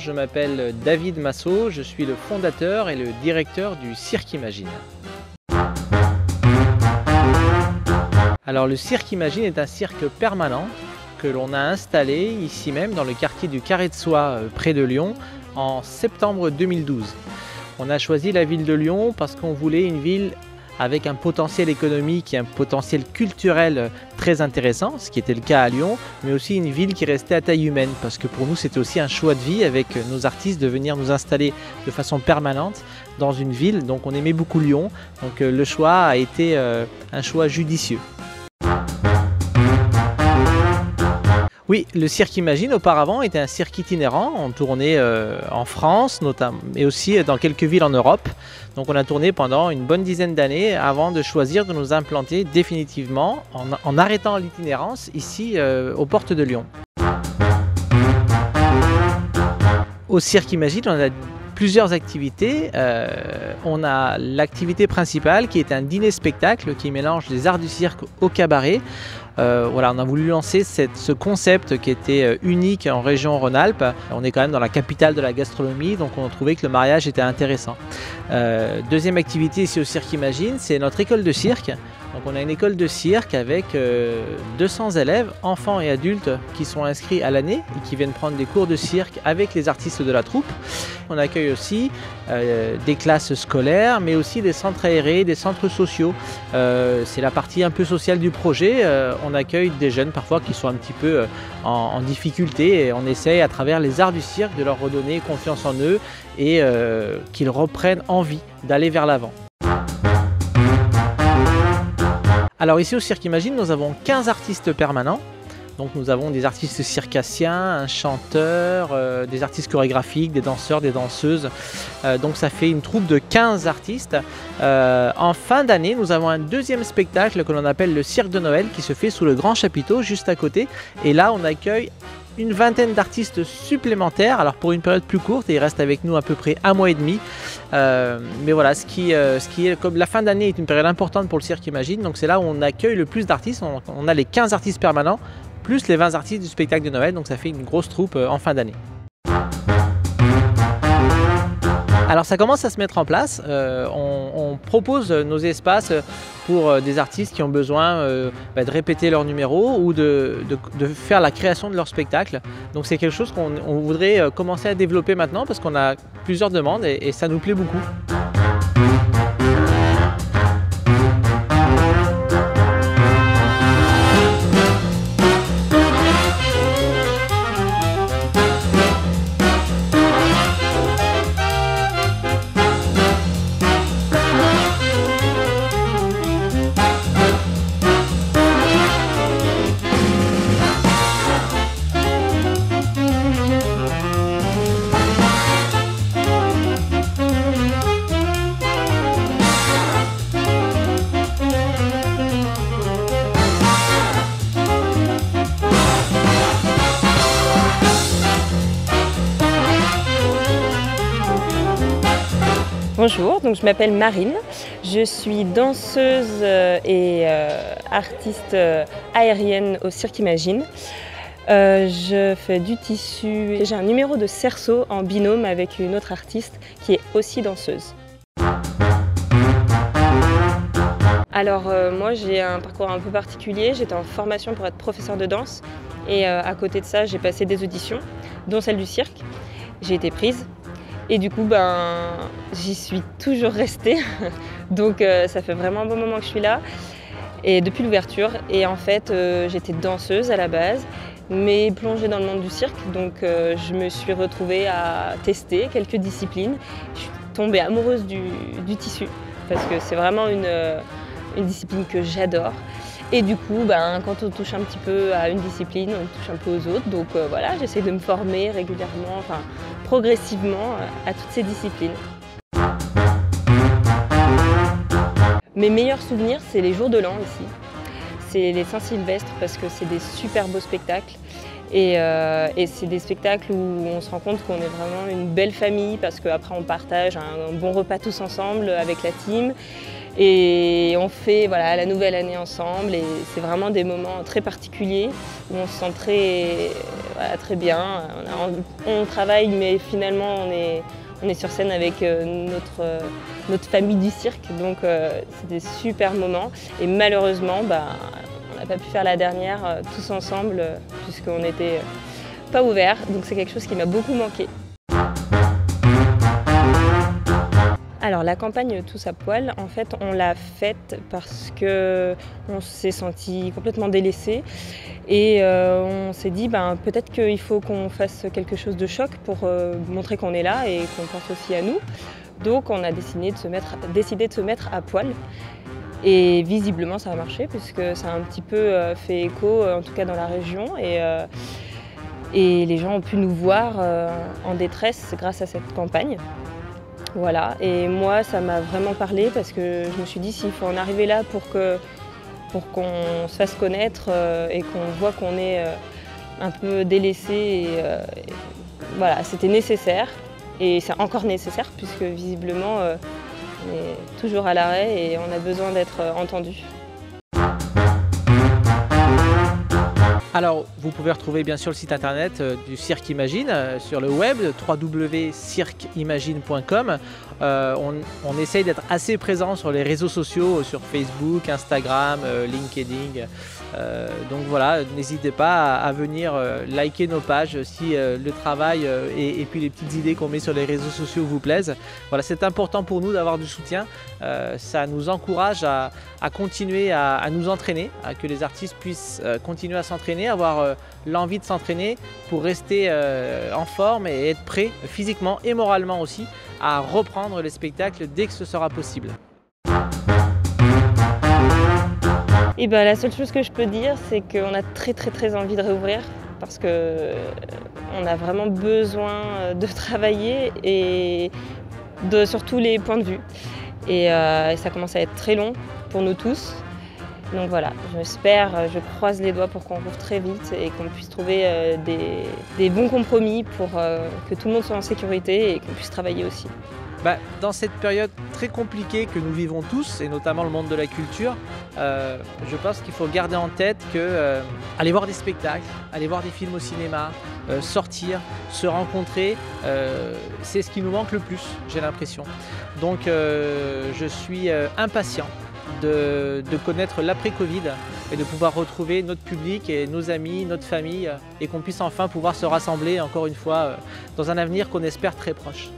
je m'appelle David Massot, je suis le fondateur et le directeur du Cirque Imagine. Alors le Cirque Imagine est un cirque permanent que l'on a installé ici même dans le quartier du Carré de Soie près de Lyon en septembre 2012. On a choisi la ville de Lyon parce qu'on voulait une ville avec un potentiel économique et un potentiel culturel très intéressant, ce qui était le cas à Lyon, mais aussi une ville qui restait à taille humaine, parce que pour nous c'était aussi un choix de vie avec nos artistes de venir nous installer de façon permanente dans une ville, donc on aimait beaucoup Lyon, donc le choix a été un choix judicieux. Oui, le Cirque Imagine auparavant était un cirque itinérant, on tournait en France notamment, mais aussi dans quelques villes en Europe. Donc on a tourné pendant une bonne dizaine d'années avant de choisir de nous implanter définitivement en arrêtant l'itinérance ici aux portes de Lyon. Au Cirque Imagine, on a plusieurs activités. On a l'activité principale qui est un dîner-spectacle qui mélange les arts du cirque au cabaret. Voilà, on a voulu lancer ce concept qui était unique en région Rhône-Alpes. On est quand même dans la capitale de la gastronomie, donc on a trouvé que le mariage était intéressant. Deuxième activité ici au Cirque Imagine, c'est notre école de cirque. Donc on a une école de cirque avec 200 élèves, enfants et adultes, qui sont inscrits à l'année et qui viennent prendre des cours de cirque avec les artistes de la troupe. On accueille aussi des classes scolaires, mais aussi des centres aérés, des centres sociaux. C'est la partie un peu sociale du projet. On accueille des jeunes parfois qui sont un petit peu en difficulté et on essaye à travers les arts du cirque de leur redonner confiance en eux et qu'ils reprennent envie d'aller vers l'avant. Alors ici au Cirque Imagine, nous avons 15 artistes permanents. Donc nous avons des artistes circassiens, un chanteur, des artistes chorégraphiques, des danseurs, des danseuses. Donc ça fait une troupe de 15 artistes. En fin d'année, nous avons un deuxième spectacle que l'on appelle le Cirque de Noël qui se fait sous le Grand Chapiteau, juste à côté. Et là, on accueille une vingtaine d'artistes supplémentaires, alors pour une période plus courte, et ils restent avec nous à peu près un mois et demi. Mais voilà, ce qui est comme la fin d'année est une période importante pour le Cirque Imagine, donc c'est là où on accueille le plus d'artistes. On a les 15 artistes permanents, plus les 20 artistes du spectacle de Noël, donc ça fait une grosse troupe en fin d'année. Alors ça commence à se mettre en place, on propose nos espaces pour des artistes qui ont besoin de répéter leur numéro ou de faire la création de leur spectacle. Donc c'est quelque chose qu'on voudrait commencer à développer maintenant parce qu'on a plusieurs demandes et ça nous plaît beaucoup. Bonjour, donc je m'appelle Marine, je suis danseuse et artiste aérienne au Cirque Imagine. Je fais du tissu, j'ai un numéro de cerceau en binôme avec une autre artiste qui est aussi danseuse. Alors moi j'ai un parcours un peu particulier, j'étais en formation pour être professeur de danse et à côté de ça j'ai passé des auditions, dont celle du cirque. J'ai été prise. Et du coup, j'y suis toujours restée. Donc ça fait vraiment un bon moment que je suis là. Et depuis l'ouverture. Et en fait, j'étais danseuse à la base, mais plongée dans le monde du cirque. Donc je me suis retrouvée à tester quelques disciplines. Je suis tombée amoureuse du tissu, parce que c'est vraiment une discipline que j'adore. Et du coup, quand on touche un petit peu à une discipline, on touche un peu aux autres. Donc voilà, j'essaie de me former régulièrement, enfin progressivement à toutes ces disciplines. Mes meilleurs souvenirs, c'est les jours de l'an ici. C'est les Saint-Sylvestre parce que c'est des super beaux spectacles. Et c'est des spectacles où on se rend compte qu'on est vraiment une belle famille parce qu'après on partage un bon repas tous ensemble avec la team. Et on fait la nouvelle année ensemble et c'est vraiment des moments très particuliers où on se sent voilà, très bien. On travaille, mais finalement on est sur scène avec notre famille du cirque, donc c'est des super moments. Et malheureusement, on n'a pas pu faire la dernière tous ensemble puisqu'on n'était pas ouverts, donc c'est quelque chose qui m'a beaucoup manqué. Alors la campagne Tous à poil, en fait on l'a faite parce qu'on s'est senti complètement délaissé et on s'est dit peut-être qu'il faut qu'on fasse quelque chose de choc pour montrer qu'on est là et qu'on pense aussi à nous. Donc on a décidé de se mettre à poil et visiblement ça a marché puisque ça a un petit peu fait écho, en tout cas dans la région, et les gens ont pu nous voir en détresse grâce à cette campagne. Voilà, et moi ça m'a vraiment parlé parce que je me suis dit s'il faut en arriver là pour qu'on se fasse connaître et qu'on voit qu'on est un peu délaissé, voilà, c'était nécessaire et c'est encore nécessaire puisque visiblement on est toujours à l'arrêt et on a besoin d'être entendu. Alors, vous pouvez retrouver bien sûr le site internet du Cirque Imagine sur le web, www.cirqueimagine.com. On essaye d'être assez présent sur les réseaux sociaux, sur Facebook, Instagram, LinkedIn. Donc voilà, n'hésitez pas à venir liker nos pages si le travail et puis les petites idées qu'on met sur les réseaux sociaux vous plaisent. Voilà, c'est important pour nous d'avoir du soutien. Ça nous encourage à continuer à nous entraîner, à que les artistes puissent continuer à s'entraîner, avoir l'envie de s'entraîner pour rester en forme et être prêt physiquement et moralement aussi à reprendre les spectacles dès que ce sera possible. Et la seule chose que je peux dire, c'est qu'on a très envie de réouvrir parce qu'on a vraiment besoin de travailler et sur tous les points de vue. Et ça commence à être très long pour nous tous. Donc voilà, je croise les doigts pour qu'on rouvre très vite et qu'on puisse trouver des bons compromis pour que tout le monde soit en sécurité et qu'on puisse travailler aussi. Dans cette période très compliquée que nous vivons tous, et notamment le monde de la culture, je pense qu'il faut garder en tête que aller voir des spectacles, aller voir des films au cinéma, sortir, se rencontrer, c'est ce qui nous manque le plus, j'ai l'impression. Donc je suis impatient de connaître l'après-Covid et de pouvoir retrouver notre public et nos amis, notre famille, et qu'on puisse enfin pouvoir se rassembler encore une fois dans un avenir qu'on espère très proche.